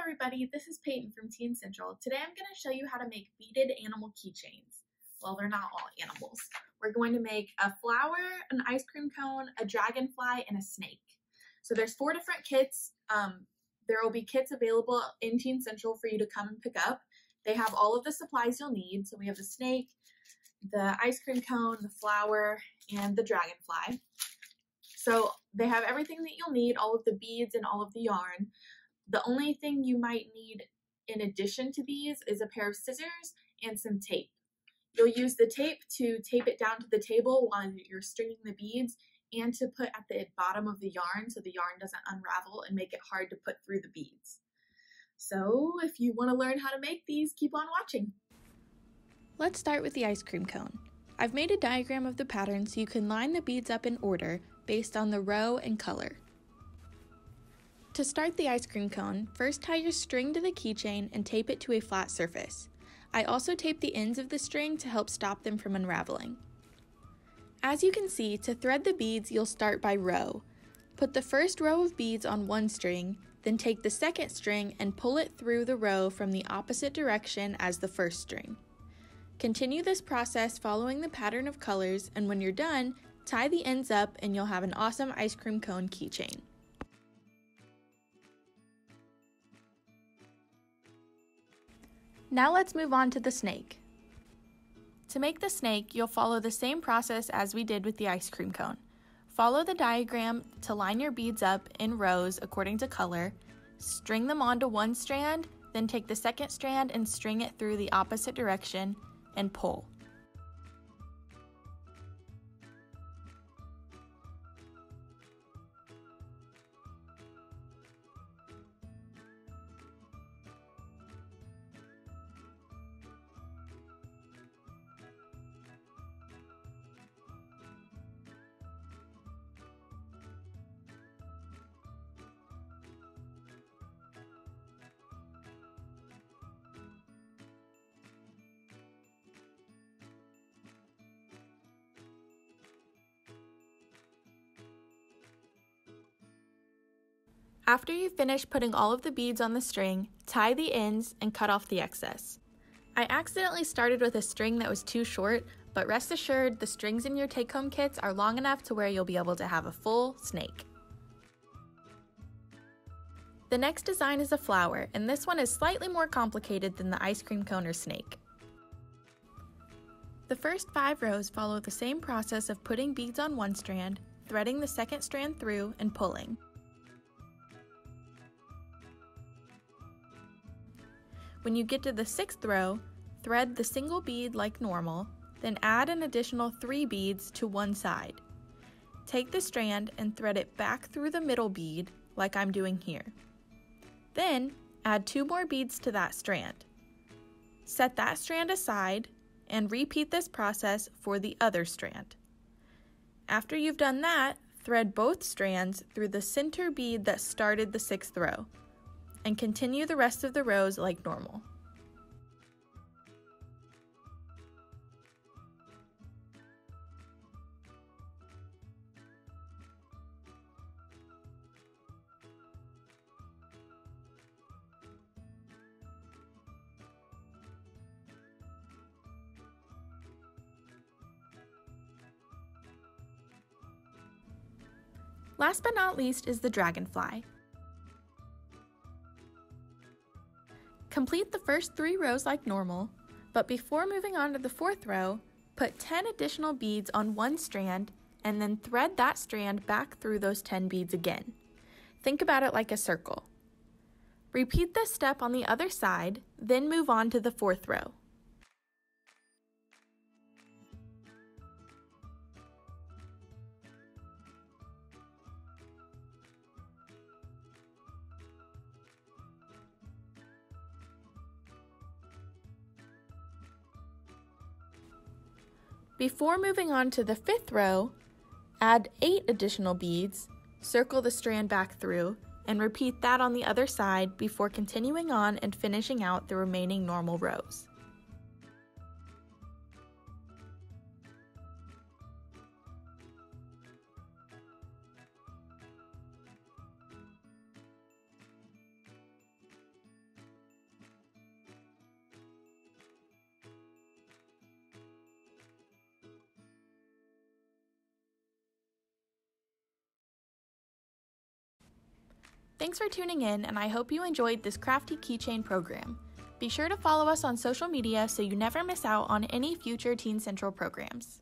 everybody, this is Peyton from Teen Central. Today I'm going to show you how to make beaded animal keychains. Well, they're not all animals. We're going to make a flower, an ice cream cone, a dragonfly, and a snake. So there's 4 different kits. There will be kits available in Teen Central for you to come and pick up. They have all of the supplies you'll need. So we have the snake, the ice cream cone, the flower, and the dragonfly. So they have everything that you'll need, all of the beads and all of the yarn. The only thing you might need in addition to these is a pair of scissors and some tape. You'll use the tape to tape it down to the table while you're stringing the beads and to put at the bottom of the yarn so the yarn doesn't unravel and make it hard to put through the beads. So if you want to learn how to make these, keep on watching. Let's start with the ice cream cone. I've made a diagram of the pattern so you can line the beads up in order based on the row and color. To start the ice cream cone, first tie your string to the keychain and tape it to a flat surface. I also tape the ends of the string to help stop them from unraveling. As you can see, to thread the beads, you'll start by row. Put the first row of beads on one string, then take the second string and pull it through the row from the opposite direction as the first string. Continue this process following the pattern of colors, and when you're done, tie the ends up and you'll have an awesome ice cream cone keychain. Now let's move on to the snake. To make the snake, you'll follow the same process as we did with the ice cream cone. Follow the diagram to line your beads up in rows according to color, string them onto one strand, then take the second strand and string it through the opposite direction and pull. After you finish putting all of the beads on the string, tie the ends and cut off the excess. I accidentally started with a string that was too short, but rest assured the strings in your take-home kits are long enough to where you'll be able to have a full snake. The next design is a flower, and this one is slightly more complicated than the ice cream cone or snake. The first 5 rows follow the same process of putting beads on one strand, threading the second strand through, and pulling. When you get to the 6th row, thread the single bead like normal, then add an additional 3 beads to one side. Take the strand and thread it back through the middle bead like I'm doing here. Then add 2 more beads to that strand. Set that strand aside and repeat this process for the other strand. After you've done that, thread both strands through the center bead that started the 6th row, and continue the rest of the rows like normal. Last but not least is the dragonfly. Complete the first 3 rows like normal, but before moving on to the 4th row, put 10 additional beads on one strand and then thread that strand back through those 10 beads again. Think about it like a circle. Repeat this step on the other side, then move on to the 4th row. Before moving on to the 5th row, add 8 additional beads, circle the strand back through, and repeat that on the other side before continuing on and finishing out the remaining normal rows. Thanks for tuning in, and I hope you enjoyed this crafty keychain program. Be sure to follow us on social media so you never miss out on any future Teen Central programs.